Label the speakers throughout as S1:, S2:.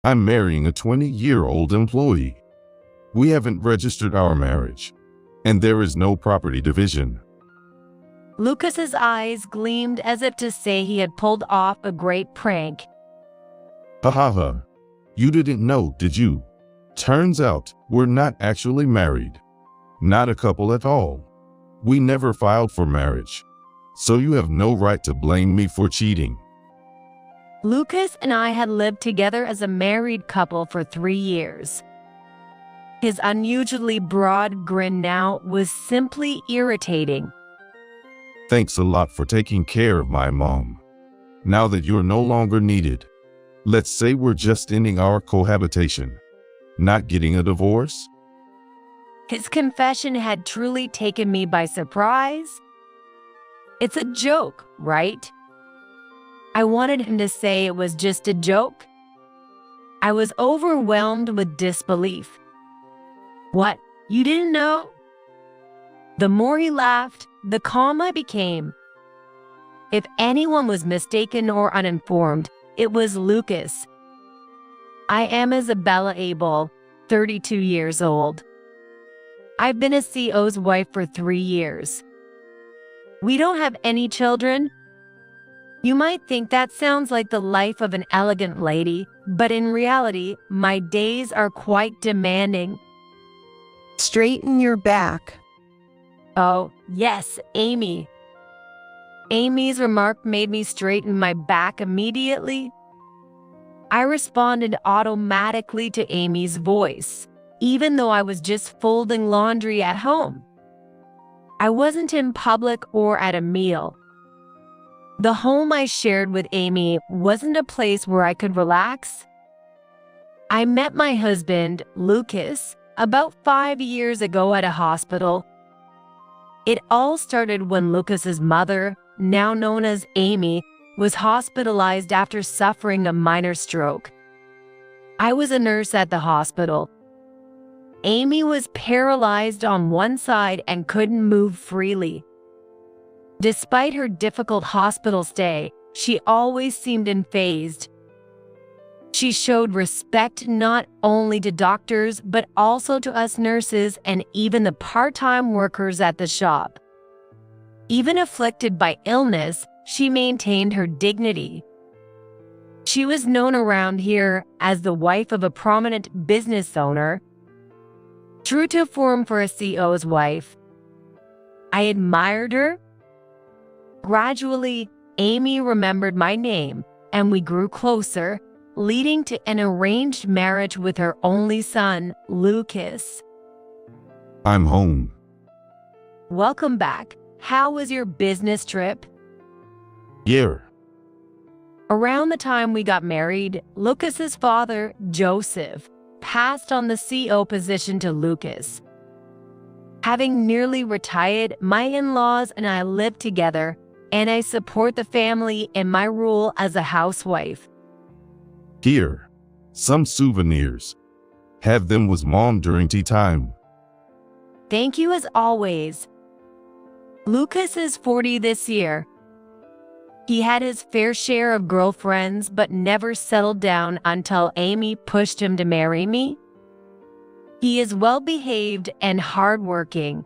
S1: I'm marrying a 20-year-old employee. We haven't registered our marriage, and there is no property division.
S2: Lucas's eyes gleamed as if to say he had pulled off a great prank.
S1: Ha ha ha. You didn't know, did you? Turns out we're not actually married. Not a couple at all. We never filed for marriage, so you have no right to blame me for cheating.
S2: Lucas and I had lived together as a married couple for 3 years. His unusually broad grin now was simply irritating.
S1: Thanks a lot for taking care of my mom. Now that you're no longer needed, let's say we're just ending our cohabitation, not getting a divorce.
S2: His confession had truly taken me by surprise. It's a joke, right? I wanted him to say it was just a joke. I was overwhelmed with disbelief. What? You didn't know? The more he laughed, the calmer I became. If anyone was mistaken or uninformed, it was Lucas. I am Isabella Abel, 32 years old. I've been a CO's wife for 3 years. We don't have any children. You might think that sounds like the life of an elegant lady, but in reality, my days are quite demanding.
S3: Straighten your back.
S2: Oh, yes, Amy. Amy's remark made me straighten my back immediately. I responded automatically to Amy's voice, even though I was just folding laundry at home. I wasn't in public or at a meal. The home I shared with Amy wasn't a place where I could relax. I met my husband, Lucas, about 5 years ago at a hospital. It all started when Lucas's mother, now known as Amy, was hospitalized after suffering a minor stroke. I was a nurse at the hospital. Amy was paralyzed on one side and couldn't move freely. Despite her difficult hospital stay, she always seemed unfazed. She showed respect not only to doctors, but also to us nurses and even the part-time workers at the shop. Even afflicted by illness, she maintained her dignity. She was known around here as the wife of a prominent business owner. True to form for a CO's wife, I admired her. Gradually, Amy remembered my name, and we grew closer, leading to an arranged marriage with her only son, Lucas.
S1: I'm home.
S2: Welcome back. How was your business trip?
S1: Yeah.
S2: Around the time we got married, Lucas's father, Joseph, passed on the CO position to Lucas. Having nearly retired, my in-laws and I live together, and I support the family in my role as a housewife.
S1: Here, some souvenirs. Have them with mom during tea time.
S2: Thank you as always. Lucas is 40 this year. He had his fair share of girlfriends but never settled down until Amy pushed him to marry me. He is well-behaved and hardworking.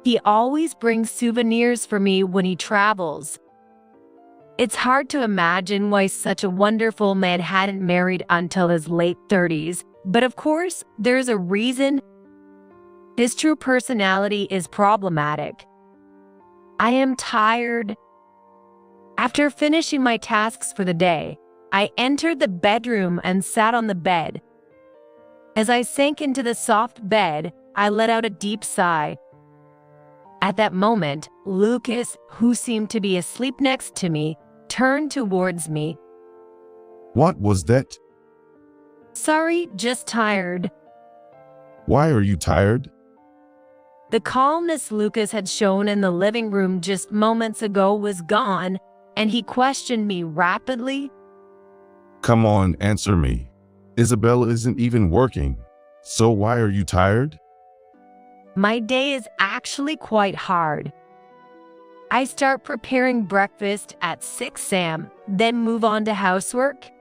S2: He always brings souvenirs for me when he travels. It's hard to imagine why such a wonderful man hadn't married until his late 30s, but of course, there's a reason. His true personality is problematic. I am tired. After finishing my tasks for the day, I entered the bedroom and sat on the bed. As I sank into the soft bed, I let out a deep sigh. At that moment, Lucas, who seemed to be asleep next to me, turned towards me.
S1: What was that?
S2: Sorry, just tired.
S1: Why are you tired?
S2: The calmness Lucas had shown in the living room just moments ago was gone, and he questioned me rapidly.
S1: Come on, answer me. Isabella isn't even working, so why are you tired?
S2: My day is actually quite hard. I start preparing breakfast at 6 a.m., then move on to housework.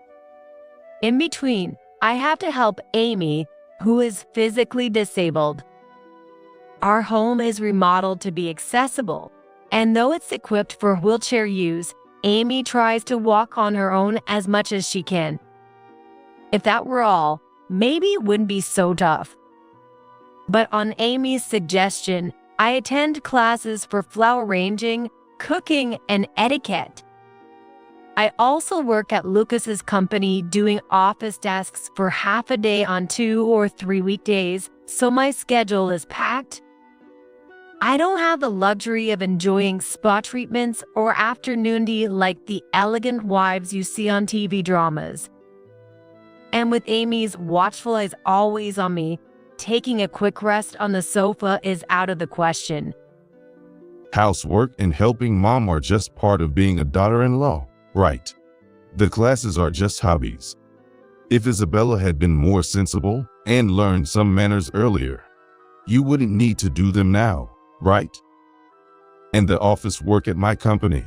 S2: In between, I have to help Amy, who is physically disabled. Our home is remodeled to be accessible, and though it's equipped for wheelchair use, Amy tries to walk on her own as much as she can. If that were all, maybe it wouldn't be so tough. But on Amy's suggestion, I attend classes for flower arranging, cooking, and etiquette. I also work at Lucas's company doing office tasks for half a day on 2 or 3 weekdays, so my schedule is packed. I don't have the luxury of enjoying spa treatments or afternoon tea like the elegant wives you see on TV dramas. And with Amy's watchful eyes always on me, taking a quick rest on the sofa is out of the question.
S1: Housework and helping mom are just part of being a daughter-in-law, right? The classes are just hobbies. If Isabella had been more sensible and learned some manners earlier, you wouldn't need to do them now, right? And the office work at my company.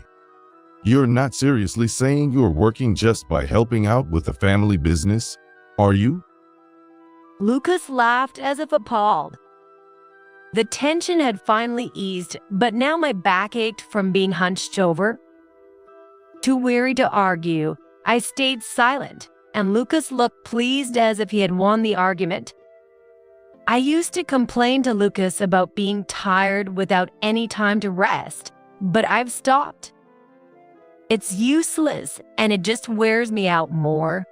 S1: You're not seriously saying you're working just by helping out with the family business, are you?
S2: Lucas laughed as if appalled. The tension had finally eased, but now my back ached from being hunched over. Too weary to argue, I stayed silent, and Lucas looked pleased as if he had won the argument. I used to complain to Lucas about being tired without any time to rest, but I've stopped. It's useless, and it just wears me out more.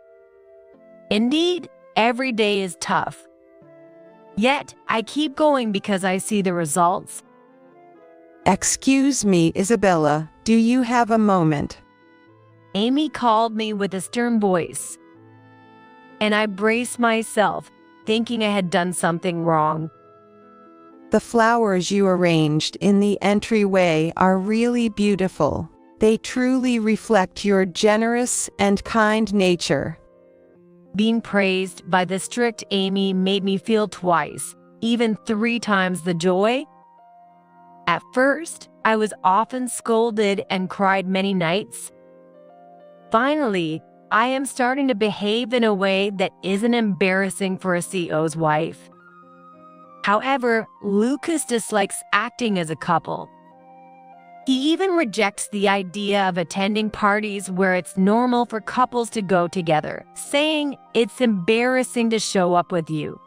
S2: Indeed, every day is tough. Yet, I keep going because I see the results.
S3: Excuse me, Isabella, do you have a moment?
S2: Amy called me with a stern voice, and I braced myself, thinking I had done something wrong.
S3: The flowers you arranged in the entryway are really beautiful. They truly reflect your generous and kind nature.
S2: Being praised by the strict Amy made me feel twice, even 3 times the joy. At first, I was often scolded and cried many nights. Finally, I am starting to behave in a way that isn't embarrassing for a CEO's wife. However, Lucas dislikes acting as a couple. He even rejects the idea of attending parties where it's normal for couples to go together, saying it's embarrassing to show up with you.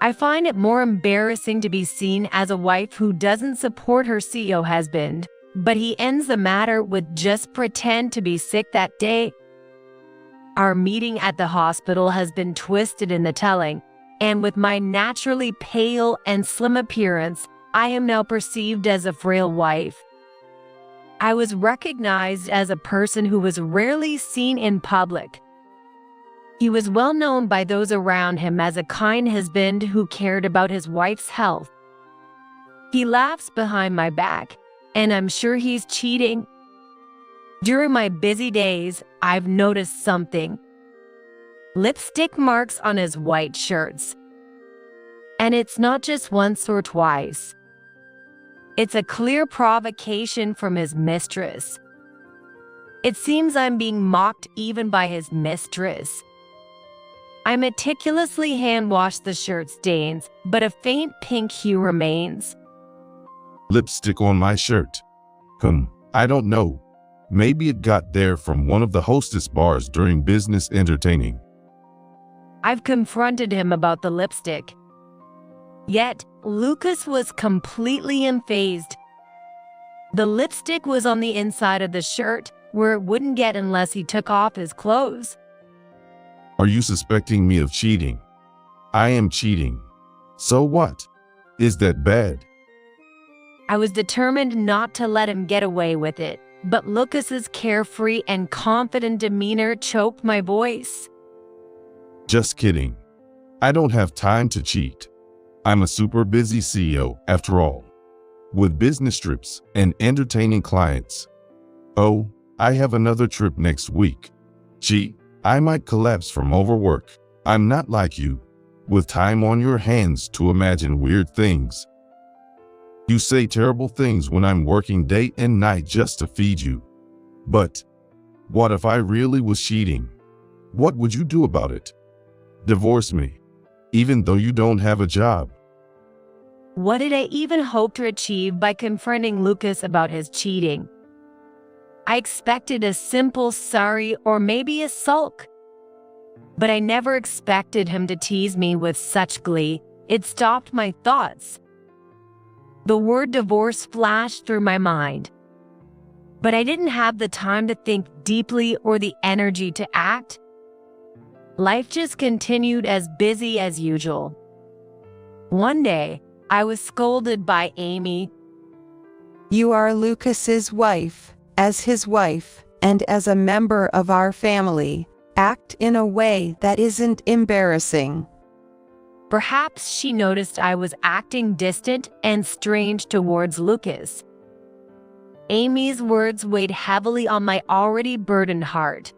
S2: I find it more embarrassing to be seen as a wife who doesn't support her CEO husband, but he ends the matter with just pretend to be sick that day. Our meeting at the hospital has been twisted in the telling, and with my naturally pale and slim appearance, I am now perceived as a frail wife. I was recognized as a person who was rarely seen in public. He was well known by those around him as a kind husband who cared about his wife's health. He laughs behind my back, and I'm sure he's cheating. During my busy days, I've noticed something. Lipstick marks on his white shirts. And it's not just once or twice. It's a clear provocation from his mistress. It seems I'm being mocked even by his mistress. I meticulously hand-wash the shirt stains, but a faint pink hue remains.
S1: Lipstick on my shirt. I don't know. Maybe it got there from one of the hostess bars during business entertaining.
S2: I've confronted him about the lipstick. Yet, Lucas was completely unfazed. The lipstick was on the inside of the shirt, where it wouldn't get unless he took off his clothes.
S1: Are you suspecting me of cheating? I am cheating. So what? Is that bad?
S2: I was determined not to let him get away with it, but Lucas's carefree and confident demeanor choked my voice.
S1: Just kidding. I don't have time to cheat. I'm a super busy CEO, after all, with business trips and entertaining clients. Oh, I have another trip next week. Gee, I might collapse from overwork. I'm not like you, with time on your hands to imagine weird things. You say terrible things when I'm working day and night just to feed you. But what if I really was cheating? What would you do about it? Divorce me, even though you don't have a job.
S2: What did I even hope to achieve by confronting Lucas about his cheating? I expected a simple sorry or maybe a sulk. But I never expected him to tease me with such glee. It stopped my thoughts. The word divorce flashed through my mind. But I didn't have the time to think deeply or the energy to act. Life just continued as busy as usual. One day, I was scolded by Amy.
S3: You are Lucas's wife. As his wife, and as a member of our family, act in a way that isn't embarrassing.
S2: Perhaps she noticed I was acting distant and strange towards Lucas. Amy's words weighed heavily on my already burdened heart.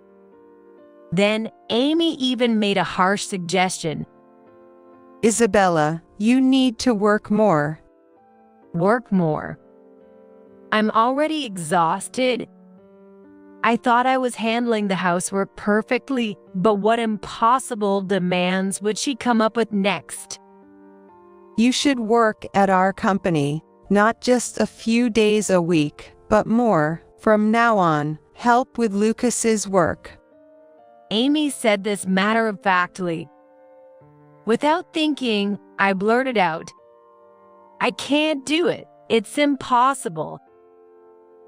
S2: Then Amy even made a harsh suggestion.
S3: Isabella, you need to work more.
S2: Work more. I'm already exhausted. I thought I was handling the housework perfectly, but what impossible demands would she come up with next?
S3: You should work at our company, not just a few days a week, but more. From now on, help with Lucas's work.
S2: Amy said this matter-of-factly. Without thinking, I blurted out, I can't do it. It's impossible.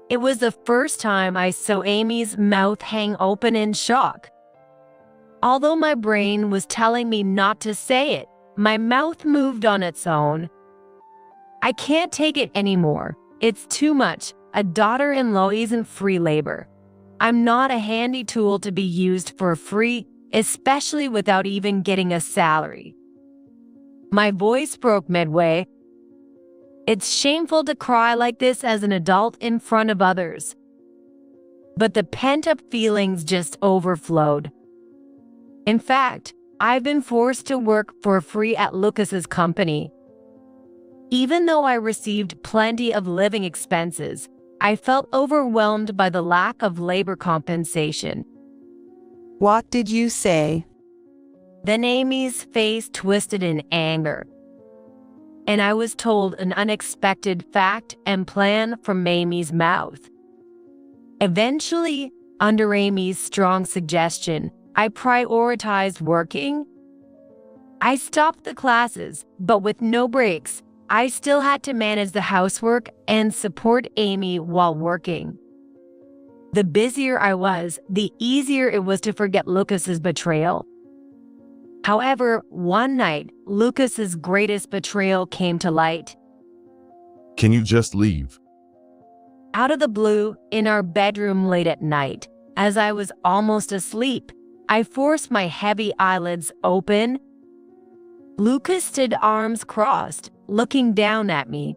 S2: It was the first time I saw Amy's mouth hang open in shock. Although my brain was telling me not to say it, my mouth moved on its own. I can't take it anymore. It's too much. A daughter-in-law isn't free labor. I'm not a handy tool to be used for free, especially without even getting a salary. My voice broke midway. It's shameful to cry like this as an adult in front of others. But the pent-up feelings just overflowed. In fact, I've been forced to work for free at Lucas's company. Even though I received plenty of living expenses, I felt overwhelmed by the lack of labor compensation.
S3: What did you say?
S2: Then Amy's face twisted in anger. And I was told an unexpected fact and plan from Amy's mouth. Eventually, under Amy's strong suggestion, I prioritized working. I stopped the classes, but with no breaks. I still had to manage the housework and support Amy while working. The busier I was, the easier it was to forget Lucas's betrayal. However, one night, Lucas's greatest betrayal came to light.
S1: Can you just leave?
S2: Out of the blue, in our bedroom late at night, as I was almost asleep, I forced my heavy eyelids open. Lucas stood arms crossed, looking down at me.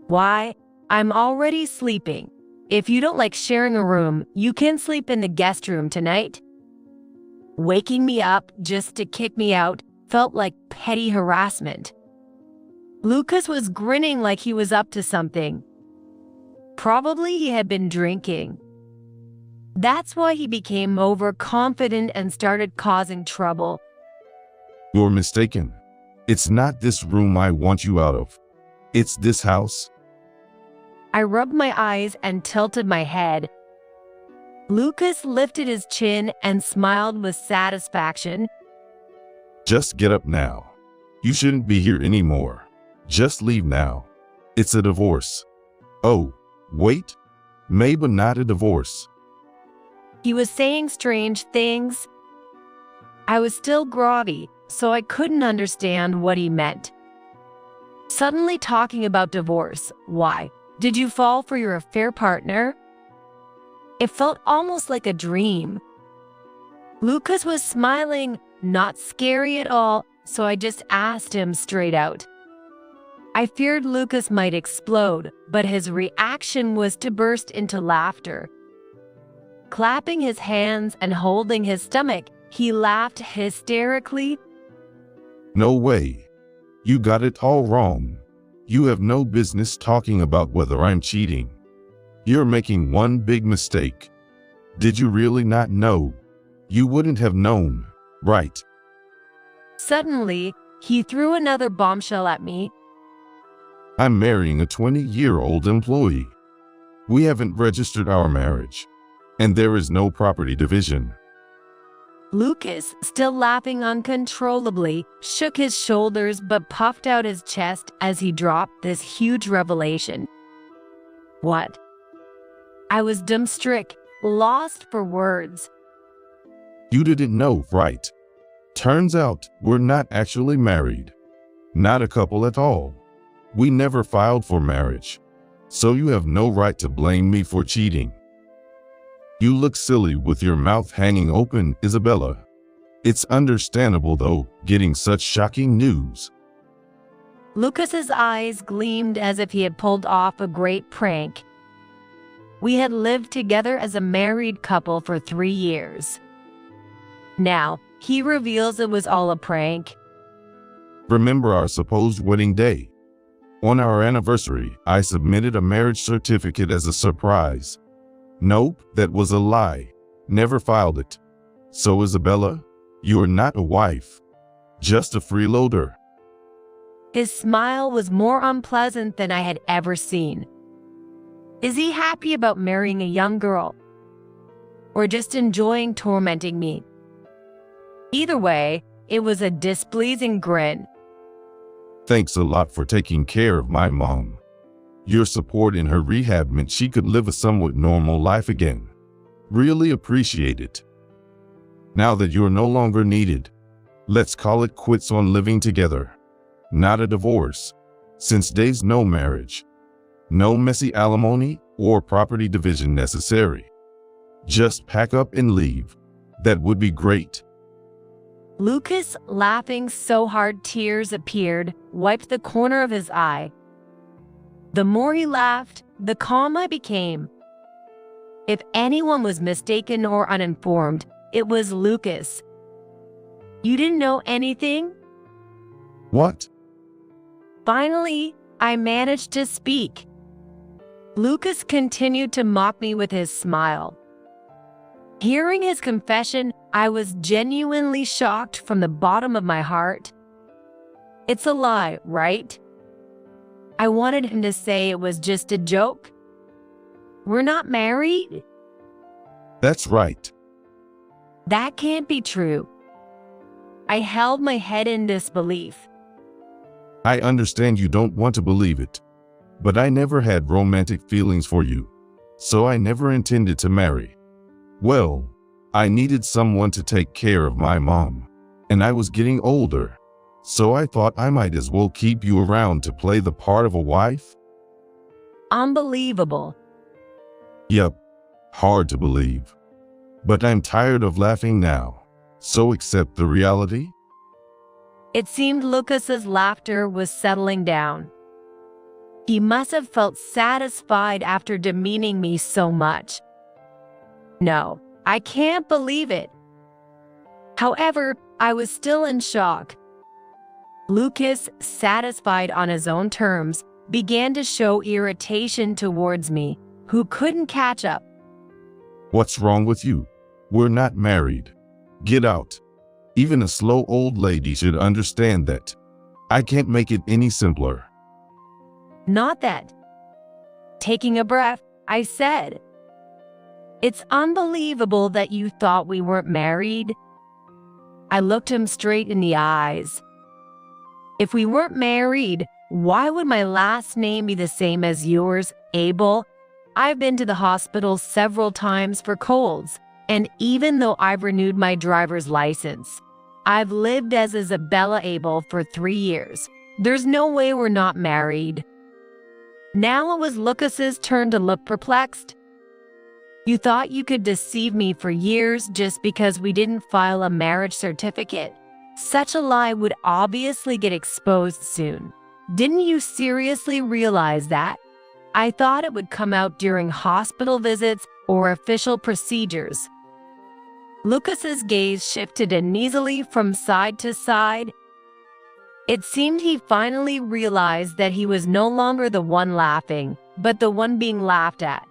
S2: Why? I'm already sleeping. If you don't like sharing a room, you can sleep in the guest room tonight. Waking me up just to kick me out felt like petty harassment. Lucas was grinning like he was up to something. Probably he had been drinking. That's why he became overconfident and started causing trouble.
S1: You're mistaken. It's not this room I want you out of. It's this house.
S2: I rubbed my eyes and tilted my head. Lucas lifted his chin and smiled with satisfaction.
S1: Just get up now. You shouldn't be here anymore. Just leave now. It's a divorce. Oh, wait. Maybe not a divorce.
S2: He was saying strange things. I was still groggy, so I couldn't understand what he meant. Suddenly talking about divorce. Why? Did you fall for your affair partner? It felt almost like a dream. Lucas was smiling, not scary at all, so I just asked him straight out. I feared Lucas might explode, but his reaction was to burst into laughter. Clapping his hands and holding his stomach, he laughed hysterically.
S1: No way. You got it all wrong. You have no business talking about whether I'm cheating. You're making one big mistake. Did you really not know? You wouldn't have known, right?
S2: Suddenly, he threw another bombshell at me.
S1: I'm marrying a 20-year-old employee. We haven't registered our marriage, and there is no property division.
S2: Lucas, still laughing uncontrollably, shook his shoulders but puffed out his chest as he dropped this huge revelation. What? I was dumbstruck, lost for words.
S1: You didn't know, right? Turns out we're not actually married. Not a couple at all. We never filed for marriage, so you have no right to blame me for cheating. You look silly with your mouth hanging open, Isabella. It's understandable, though, getting such shocking news.
S2: Lucas's eyes gleamed as if he had pulled off a great prank. We had lived together as a married couple for 3 years. Now, he reveals it was all a prank.
S1: Remember our supposed wedding day? On our anniversary, I submitted a marriage certificate as a surprise. Nope, that was a lie. Never filed it. So Isabella, you are not a wife. Just a freeloader.
S2: His smile was more unpleasant than I had ever seen. Is he happy about marrying a young girl? Or just enjoying tormenting me? Either way, it was a displeasing grin.
S1: Thanks a lot for taking care of my mom. Your support in her rehab meant she could live a somewhat normal life again. Really appreciate it. Now that you're no longer needed, let's call it quits on living together. Not a divorce, since there's no marriage. No messy alimony or property division necessary. Just pack up and leave. That would be great.
S2: Lucas, laughing so hard tears appeared, wiped the corner of his eye. The more he laughed, the calm I became. If anyone was mistaken or uninformed, it was Lucas. You didn't know anything?
S1: What?
S2: Finally, I managed to speak. Lucas continued to mock me with his smile. Hearing his confession, I was genuinely shocked from the bottom of my heart. It's a lie, right? I wanted him to say it was just a joke. We're not married?
S1: That's right.
S2: That can't be true. I held my head in disbelief.
S1: I understand you don't want to believe it, but I never had romantic feelings for you, so I never intended to marry. Well, I needed someone to take care of my mom, and I was getting older, so I thought I might as well keep you around to play the part of a wife.
S2: Unbelievable.
S1: Yep, hard to believe. But I'm tired of laughing now, so accept the reality.
S2: It seemed Lucas's laughter was settling down. He must have felt satisfied after demeaning me so much. No, I can't believe it. However, I was still in shock. Lucas, satisfied on his own terms, began to show irritation towards me, who couldn't catch up.
S1: What's wrong with you? We're not married. Get out. Even a slow old lady should understand that. I can't make it any simpler.
S2: Not that. Taking a breath, I said, "It's unbelievable that you thought we weren't married." I looked him straight in the eyes. If we weren't married, why would my last name be the same as yours, Abel? I've been to the hospital several times for colds, and even though I've renewed my driver's license, I've lived as Isabella Abel for 3 years. There's no way we're not married. Now it was Lucas's turn to look perplexed. You thought you could deceive me for years just because we didn't file a marriage certificate. Such a lie would obviously get exposed soon. Didn't you seriously realize that? I thought it would come out during hospital visits or official procedures. Lucas's gaze shifted uneasily from side to side. It seemed he finally realized that he was no longer the one laughing, but the one being laughed at.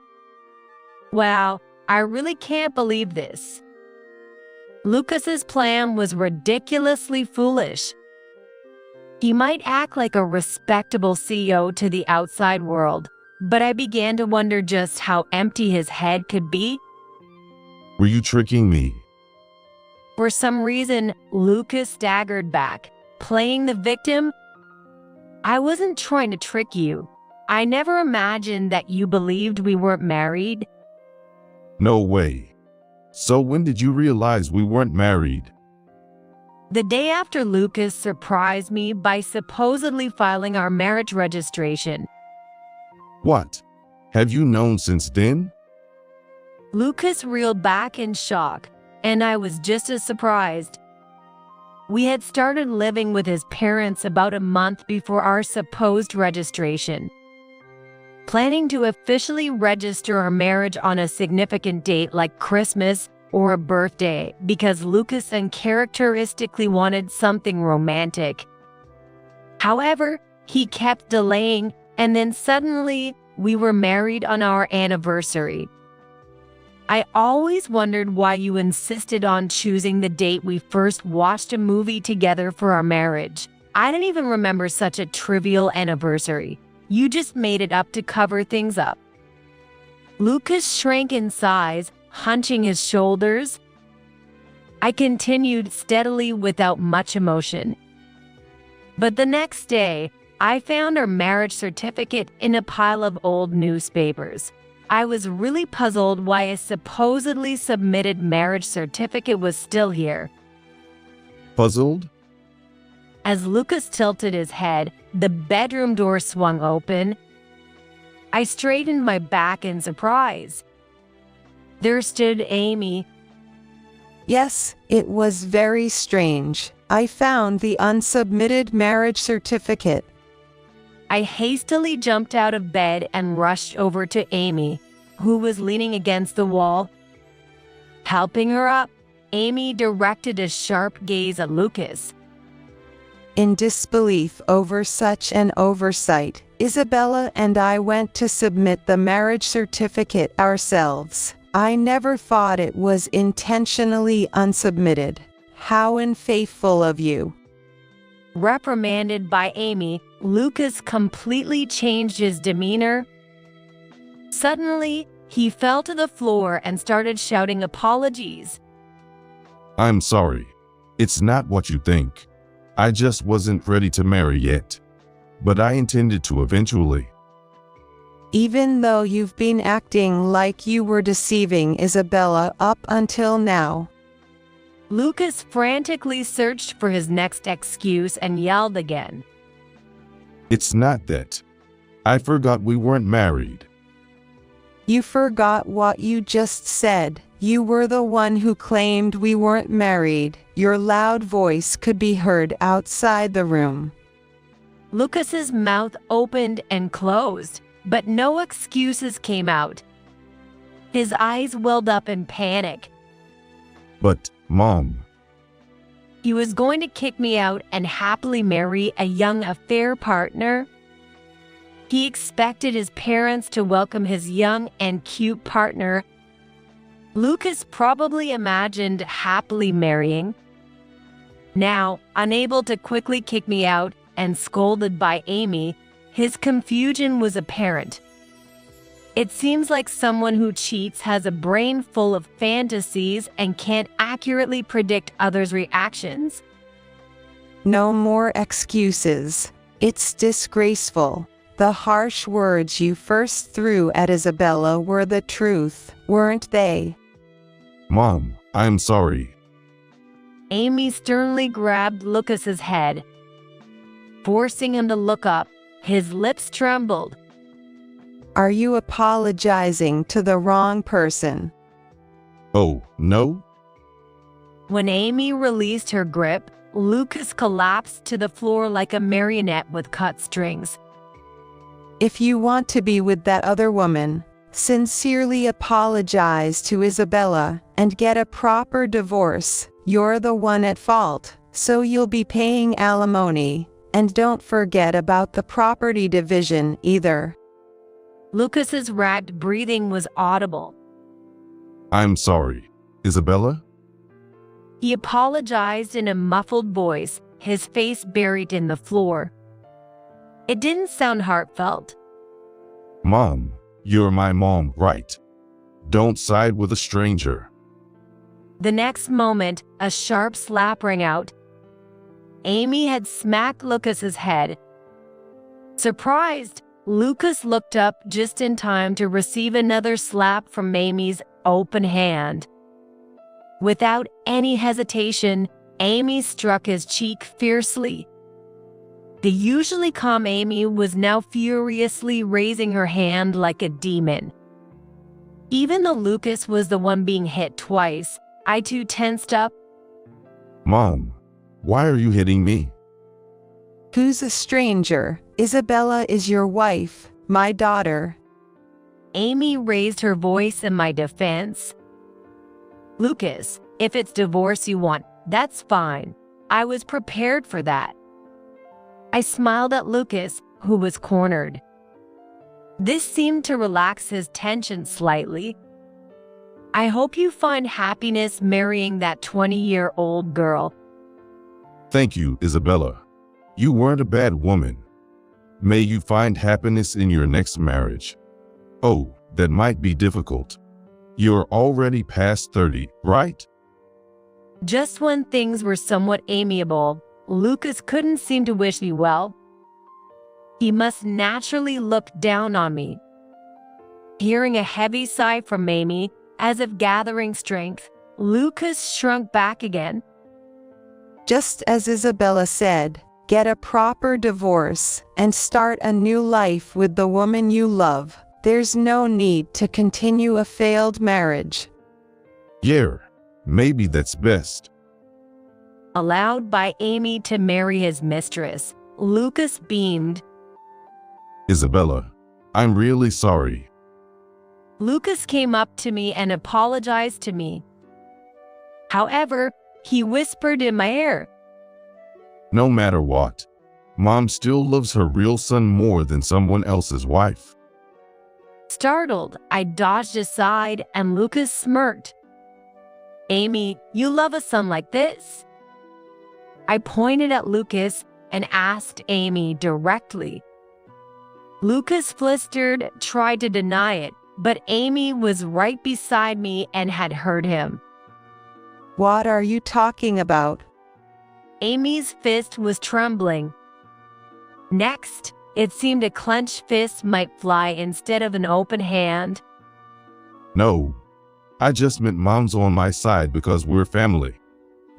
S2: Wow, I really can't believe this. Lucas's plan was ridiculously foolish. He might act like a respectable CEO to the outside world, but I began to wonder just how empty his head could be.
S1: Were you tricking me?
S2: For some reason, Lucas staggered back, playing the victim. I wasn't trying to trick you. I never imagined that you believed we weren't married.
S1: No way. So when did you realize we weren't married?
S2: The day after Lucas surprised me by supposedly filing our marriage registration.
S1: What? Have you known since then?
S2: Lucas reeled back in shock, and I was just as surprised. We had started living with his parents about a month before our supposed registration, planning to officially register our marriage on a significant date like Christmas or a birthday because Lucas uncharacteristically wanted something romantic. However, he kept delaying, and then suddenly we were married on our anniversary. I always wondered why you insisted on choosing the date we first watched a movie together for our marriage. I didn't even remember such a trivial anniversary. You just made it up to cover things up. Lucas shrank in size, hunching his shoulders. I continued steadily without much emotion. But the next day, I found our marriage certificate in a pile of old newspapers. I was really puzzled why a supposedly submitted marriage certificate was still here.
S1: Puzzled?
S2: As Lucas tilted his head, the bedroom door swung open. I straightened my back in surprise. There stood Amy.
S3: Yes, it was very strange. I found the unsubmitted marriage certificate.
S2: I hastily jumped out of bed and rushed over to Amy, who was leaning against the wall. Helping her up, Amy directed a sharp gaze at Lucas.
S3: In disbelief over such an oversight, Isabella and I went to submit the marriage certificate ourselves. I never thought it was intentionally unsubmitted. How unfaithful of you.
S2: Reprimanded by Amy, Lucas completely changed his demeanor. Suddenly, he fell to the floor and started shouting apologies.
S1: I'm sorry. It's not what you think. I just wasn't ready to marry yet. But I intended to eventually.
S3: Even though you've been acting like you were deceiving Isabella up until now.
S2: Lucas frantically searched for his next excuse and yelled again.
S1: It's not that. I forgot we weren't married.
S3: You forgot what you just said. You were the one who claimed we weren't married. Your loud voice could be heard outside the room.
S2: Lucas's mouth opened and closed, but no excuses came out. His eyes welled up in panic.
S1: But, Mom.
S2: He was going to kick me out and happily marry a young affair partner. He expected his parents to welcome his young and cute partner. Lucas probably imagined happily marrying. Now, unable to quickly kick me out and scolded by Amy, his confusion was apparent. It seems like someone who cheats has a brain full of fantasies and can't accurately predict others' reactions.
S3: No more excuses. It's disgraceful. The harsh words you first threw at Isabella were the truth, weren't they?
S1: Mom, I'm sorry.
S2: Amy sternly grabbed Lucas's head, forcing him to look up. His lips trembled.
S3: Are you apologizing to the wrong person?
S1: Oh, no?
S2: When Amy released her grip, Lucas collapsed to the floor like a marionette with cut strings.
S3: If you want to be with that other woman, sincerely apologize to Isabella and get a proper divorce. You're the one at fault, so you'll be paying alimony. And don't forget about the property division either.
S2: Lucas's ragged breathing was audible.
S1: I'm sorry. Isabella?
S2: He apologized in a muffled voice, his face buried in the floor. It didn't sound heartfelt.
S1: Mom, you're my mom, right? Don't side with a stranger.
S2: The next moment, a sharp slap rang out. Amy had smacked Lucas's head. Surprised, Lucas looked up just in time to receive another slap from Amy's open hand. Without any hesitation, Amy struck his cheek fiercely. The usually calm Amy was now furiously raising her hand like a demon. Even though Lucas was the one being hit twice, I too tensed up.
S1: Mom, why are you hitting me?
S3: Who's a stranger? Isabella is your wife, my daughter.
S2: Amy raised her voice in my defense. Lucas, if it's divorce you want, that's fine. I was prepared for that. I smiled at Lucas, who was cornered. This seemed to relax his tension slightly. I hope you find happiness marrying that 20-year-old girl.
S1: Thank you, Isabella. You weren't a bad woman. May you find happiness in your next marriage. Oh, that might be difficult. You're already past 30, right?
S2: Just when things were somewhat amiable, Lucas couldn't seem to wish me well. He must naturally look down on me. Hearing a heavy sigh from Amy, as if gathering strength, Lucas shrunk back again.
S3: Just as Isabella said, get a proper divorce and start a new life with the woman you love. There's no need to continue a failed marriage.
S1: Yeah, maybe that's best.
S2: Allowed by Amy to marry his mistress, Lucas beamed.
S1: Isabella, I'm really sorry.
S2: Lucas came up to me and apologized to me. However, he whispered in my ear,
S1: No matter what, Mom still loves her real son more than someone else's wife.
S2: Startled, I dodged aside and Lucas smirked. Amy, you love a son like this? I pointed at Lucas and asked Amy directly. Lucas flistered, tried to deny it, but Amy was right beside me and had heard him.
S3: What are you talking about?
S2: Amy's fist was trembling. Next, it seemed a clenched fist might fly instead of an open hand.
S1: No, I just meant Mom's on my side because we're family.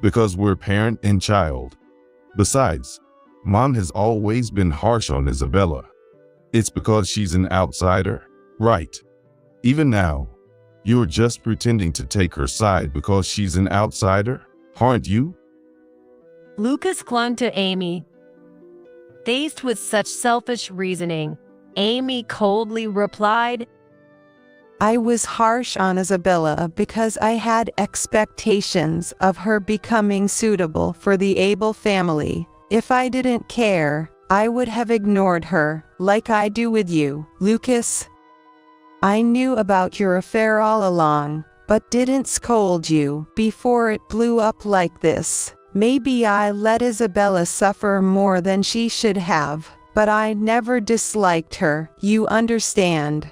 S1: Because we're parent and child. Besides, Mom has always been harsh on Isabella. It's because she's an outsider, right? Even now, you're just pretending to take her side because she's an outsider, aren't you?
S2: Lucas clung to Amy. Faced with such selfish reasoning, Amy coldly replied,
S3: I was harsh on Isabella because I had expectations of her becoming suitable for the Abel family. If I didn't care, I would have ignored her, like I do with you, Lucas. I knew about your affair all along, but didn't scold you before it blew up like this. Maybe I let Isabella suffer more than she should have, but I never disliked her, you understand.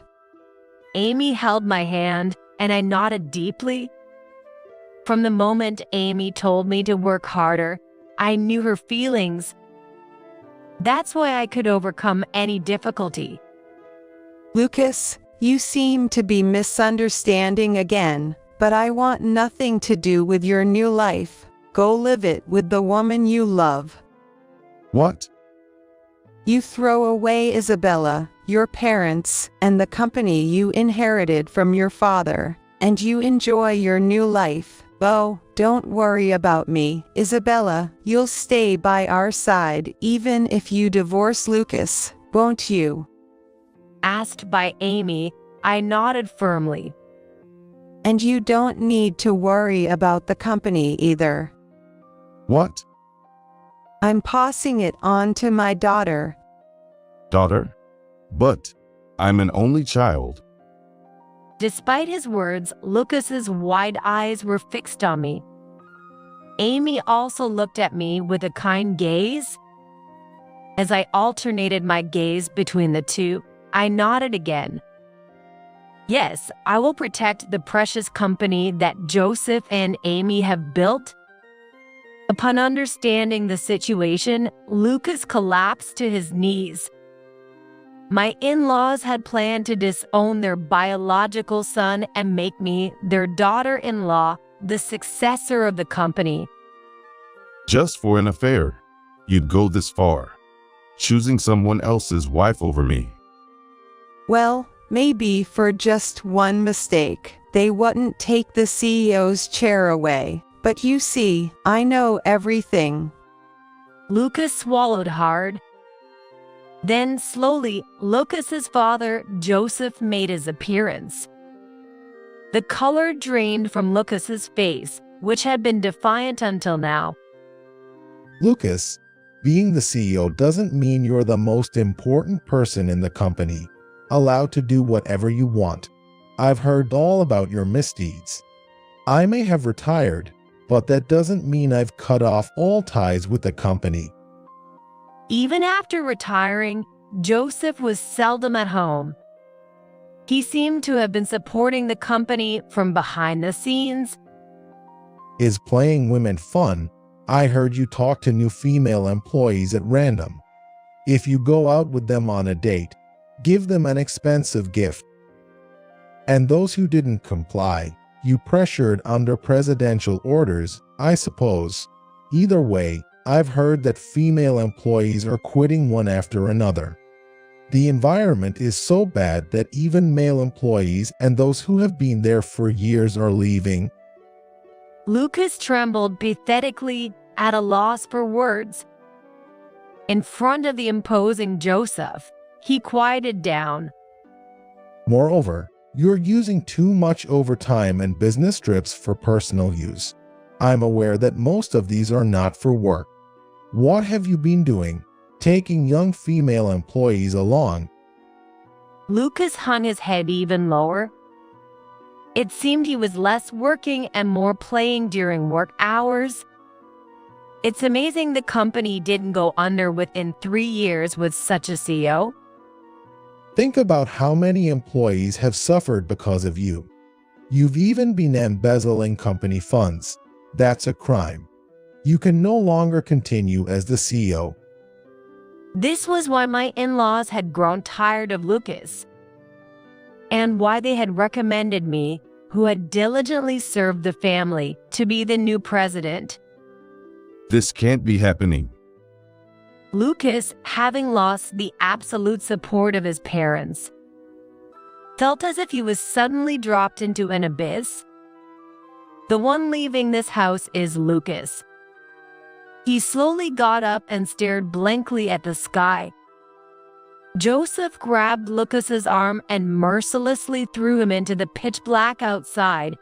S2: Amy held my hand, and I nodded deeply. From the moment Amy told me to work harder, I knew her feelings. That's why I could overcome any difficulty.
S3: Lucas, you seem to be misunderstanding again, but I want nothing to do with your new life. Go live it with the woman you love.
S1: What?
S3: You throw away Isabella, your parents, and the company you inherited from your father, and you enjoy your new life. Oh, don't worry about me, Isabella. You'll stay by our side even if you divorce Lucas, won't you?
S2: Asked by Amy, I nodded firmly.
S3: And you don't need to worry about the company either.
S1: What?
S3: I'm passing it on to my daughter.
S1: Daughter? But I'm an only child.
S2: Despite his words, Lucas's wide eyes were fixed on me. Amy also looked at me with a kind gaze. As I alternated my gaze between the two, I nodded again. Yes, I will protect the precious company that Joseph and Amy have built. Upon understanding the situation, Lucas collapsed to his knees. My in-laws had planned to disown their biological son and make me, their daughter-in-law, the successor of the company.
S1: Just for an affair, you'd go this far, choosing someone else's wife over me.
S3: Well, maybe for just one mistake, they wouldn't take the CEO's chair away. But you see, I know everything.
S2: Lucas swallowed hard. Then slowly, Lucas's father, Joseph, made his appearance. The color drained from Lucas's face, which had been defiant until now.
S4: Lucas, being the CEO doesn't mean you're the most important person in the company, allowed to do whatever you want. I've heard all about your misdeeds. I may have retired, but that doesn't mean I've cut off all ties with the company.
S2: Even after retiring, Joseph was seldom at home. He seemed to have been supporting the company from behind the scenes.
S4: Is playing women fun? I heard you talk to new female employees at random. If you go out with them on a date, give them an expensive gift. And those who didn't comply, you pressured under presidential orders, I suppose. Either way, I've heard that female employees are quitting one after another. The environment is so bad that even male employees and those who have been there for years are leaving.
S2: Lucas trembled pathetically, at a loss for words. In front of the imposing Joseph, he quieted down.
S4: Moreover, you're using too much overtime and business trips for personal use. I'm aware that most of these are not for work. What have you been doing? Taking young female employees along?
S2: Lucas hung his head even lower. It seemed he was less working and more playing during work hours. It's amazing the company didn't go under within 3 years with such a CEO.
S4: Think about how many employees have suffered because of you. You've even been embezzling company funds. That's a crime. You can no longer continue as the CEO.
S2: This was why my in-laws had grown tired of Lucas, and why they had recommended me, who had diligently served the family, to be the new president.
S1: This can't be happening.
S2: Lucas, having lost the absolute support of his parents, felt as if he was suddenly dropped into an abyss. The one leaving this house is Lucas. He slowly got up and stared blankly at the sky. Joseph grabbed Lucas's arm and mercilessly threw him into the pitch black outside.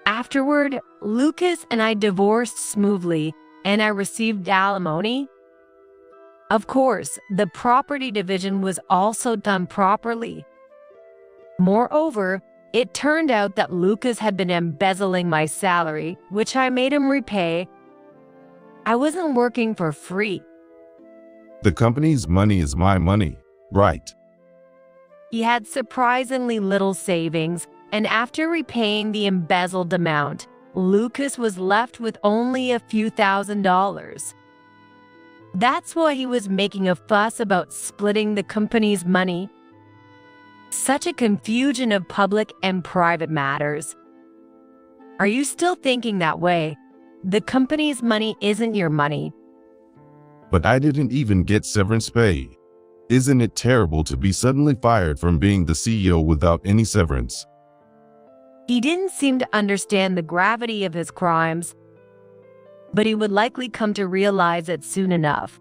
S2: Afterward, Lucas and I divorced smoothly, and I received alimony. Of course, the property division was also done properly. Moreover, it turned out that Lucas had been embezzling my salary, which I made him repay. I wasn't working for free.
S1: The company's money is my money, right?
S2: He had surprisingly little savings, and after repaying the embezzled amount, Lucas was left with only a few $1,000s. That's why he was making a fuss about splitting the company's money. Such a confusion of public and private matters. Are you still thinking that way? The company's money isn't your money.
S1: But I didn't even get severance pay. Isn't it terrible to be suddenly fired from being the CEO without any severance?
S2: He didn't seem to understand the gravity of his crimes, but he would likely come to realize it soon enough.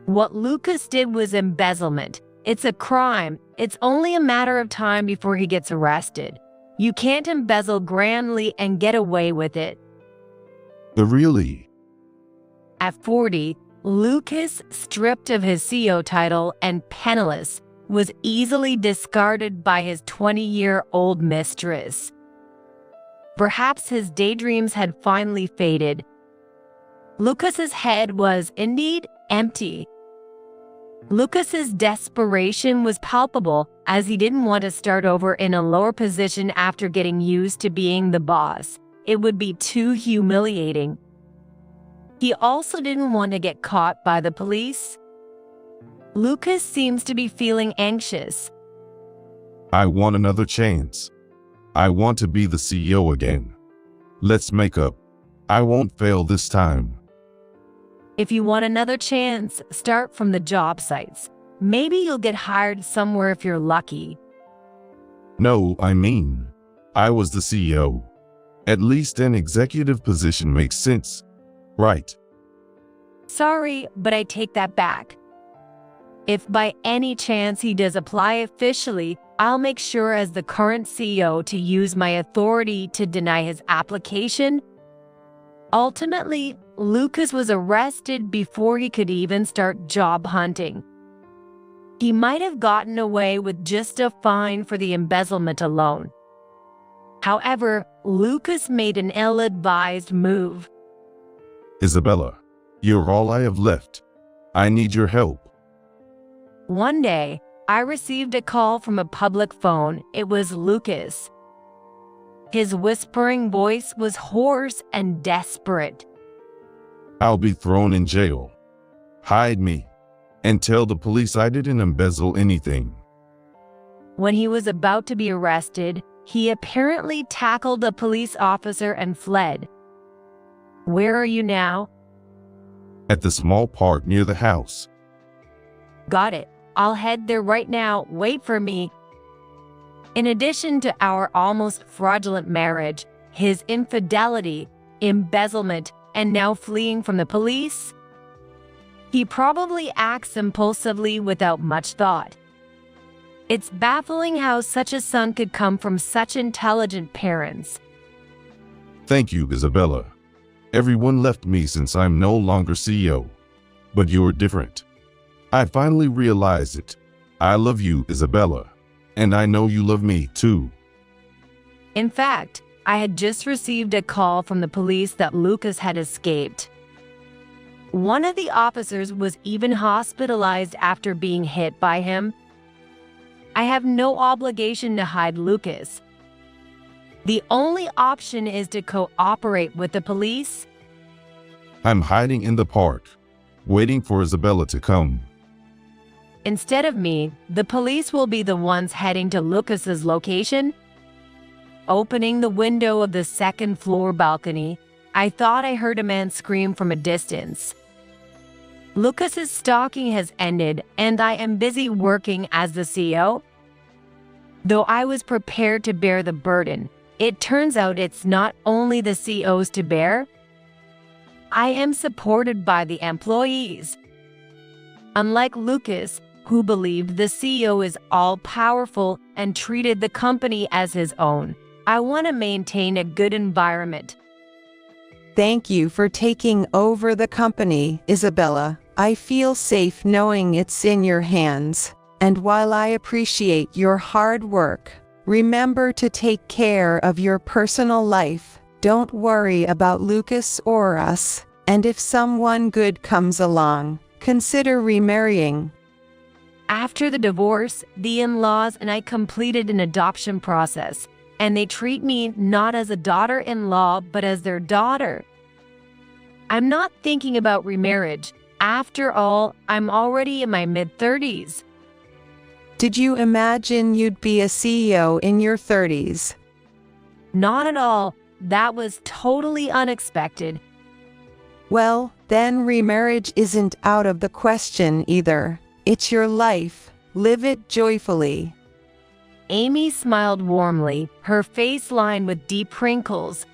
S2: What Lucas did was embezzlement. It's a crime. It's only a matter of time before he gets arrested. You can't embezzle grandly and get away with it.
S1: But really?
S2: At 40, Lucas, stripped of his CEO title and penniless, was easily discarded by his 20-year-old mistress. Perhaps his daydreams had finally faded. Lucas's head was indeed empty. Lucas's desperation was palpable, as he didn't want to start over in a lower position after getting used to being the boss. It would be too humiliating. He also didn't want to get caught by the police. Lucas seems to be feeling anxious.
S1: I want another chance. I want to be the CEO again. Let's make up. I won't fail this time.
S2: If you want another chance, start from the job sites. Maybe you'll get hired somewhere if you're lucky.
S1: No, I mean, I was the CEO. At least an executive position makes sense, right?
S2: Sorry, but I take that back. If by any chance he does apply officially, I'll make sure as the current CEO to use my authority to deny his application. Ultimately, Lucas was arrested before he could even start job hunting. He might have gotten away with just a fine for the embezzlement alone. However, Lucas made an ill-advised move.
S1: Isabella, you're all I have left. I need your help.
S2: One day, I received a call from a public phone. It was Lucas. His whispering voice was hoarse and desperate.
S1: I'll be thrown in jail. Hide me and tell the police I didn't embezzle anything.
S2: When he was about to be arrested, he apparently tackled a police officer and fled. Where are you now?
S1: At the small park near the house.
S2: Got it. I'll head there right now. Wait for me. In addition to our almost fraudulent marriage, his infidelity, embezzlement, and now fleeing from the police, he probably acts impulsively without much thought. It's baffling how such a son could come from such intelligent parents.
S1: Thank you, Isabella. Everyone left me since I'm no longer CEO. But you're different. I finally realized it. I love you, Isabella. And I know you love me, too.
S2: In fact, I had just received a call from the police that Lucas had escaped. One of the officers was even hospitalized after being hit by him. I have no obligation to hide Lucas. The only option is to cooperate with the police.
S1: I'm hiding in the park, waiting for Isabella to come.
S2: Instead of me, the police will be the ones heading to Lucas's location. Opening the window of the second-floor balcony, I thought I heard a man scream from a distance. Lucas's stalking has ended, and I am busy working as the CEO. Though I was prepared to bear the burden, it turns out it's not only the CEO's to bear. I am supported by the employees. Unlike Lucas, who believed the CEO is all-powerful and treated the company as his own, I want to maintain a good environment.
S3: Thank you for taking over the company, Isabella. I feel safe knowing it's in your hands. And while I appreciate your hard work, remember to take care of your personal life. Don't worry about Lucas or us. And if someone good comes along, consider remarrying.
S2: After the divorce, the in-laws and I completed an adoption process, and they treat me not as a daughter-in-law, but as their daughter. I'm not thinking about remarriage. After all, I'm already in my mid-30s.
S3: Did you imagine you'd be a CEO in your 30s?
S2: Not at all. That was totally unexpected.
S3: Well, then remarriage isn't out of the question either. It's your life. Live it joyfully.
S2: Amy smiled warmly, her face lined with deep wrinkles.